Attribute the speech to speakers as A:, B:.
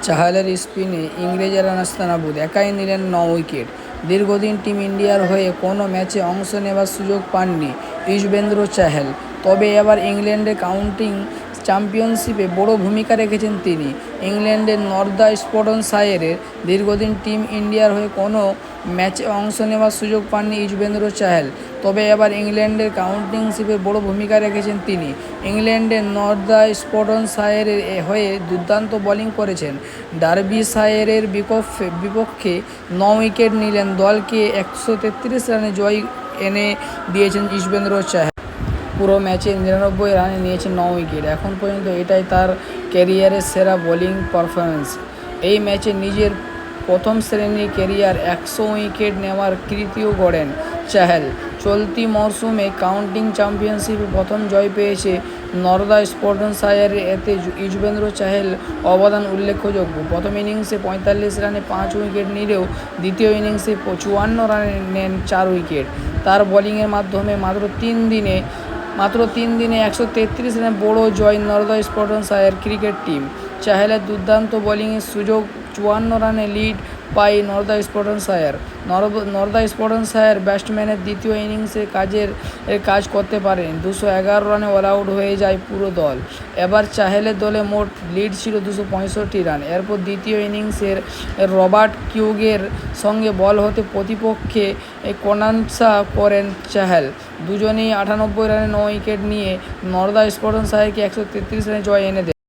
A: চাহালের স্পিনে ইংরেজেরা নাস্তানাবুদ, একাই নিলেন ৯ উইকেট। দীর্ঘদিন টিম ইন্ডিয়ার হয়ে কোনো ম্যাচে অংশ নেবার সুযোগ পাননি ইউজবেন্দ্র চাহাল, তবে এবার ইংল্যান্ডের কাউন্টি চ্যাম্পিয়নশিপে বড় ভূমিকা রেখেছেন তিনি। ইংল্যান্ডের নর্দাম্পটনশায়ারের দীর্ঘদিন টিম ইন্ডিয়ার হয়ে কোনো ম্যাচে অংশ নেবার সুযোগ পাননি ইউজবেন্দ্র চাহাল, তবে এবার ইংল্যান্ডের কাউন্টিংশিপে বড় ভূমিকা রেখেছেন তিনি। ইংল্যান্ডের নর্দাম্পটনশায়ারের হয়ে দুর্দান্ত বোলিং করেছেন। ডার্বিশায়ারের বিপক্ষে ৯ উইকেট নিলেন দলকে ১৩৩ রানে জয় এনে দিয়েছেন ইউজবেন্দ্র চাহাল। পুরো ম্যাচে ৯৯ রানে নিয়েছেন ৯ উইকেট। এখন পর্যন্ত এটাই তার ক্যারিয়ারের সেরা বোলিং পারফরম্যান্স। এই ম্যাচে নিজের প্রথম শ্রেণীর ক্যারিয়ার ১০০ উইকেট নেওয়ার কীর্তিও গড়েন চাহাল। চলতি মরশুমে কাউন্টি চ্যাম্পিয়নশিপে প্রথম জয় পেয়েছে নর্দাম্পটনশায়ার, এতে ইউজবেন্দ্র চাহাল অবদান উল্লেখযোগ্য। প্রথম ইনিংসে ৪৫ রানে ৫ উইকেট নিলেও দ্বিতীয় ইনিংসে ৫৪ রানে নেন ৪ উইকেট। তার বোলিংয়ের মাধ্যমে মাত্র তিন দিনে ১৩৩ রানে বড় জয় নর্দাম্পটনশায়ার ক্রিকেট টিম। চাহালের দুর্দান্ত বোলিংয়ের সুযোগ ৫৪ রানে লিড পায় নর্দাম্পটনশায়ার ব্যাটসম্যানের দ্বিতীয় ইনিংসে কাজ করতে পারেন ২১১ রানে অল আউট হয়ে যায় পুরো দল। এবার চাহালের দলে মোট লিড ছিল ২৬৫ রান। এরপর দ্বিতীয় ইনিংসে রবার্ট কিউগের সঙ্গে বল হাতে প্রতিপক্ষকে কনান্সা করেন চাহাল। দুজনেই ৯৮ রানে ৯ উইকেট নিয়ে নর্দাম্পটনশায়ারকে ১৩৩ রানে জয় এনে দেন।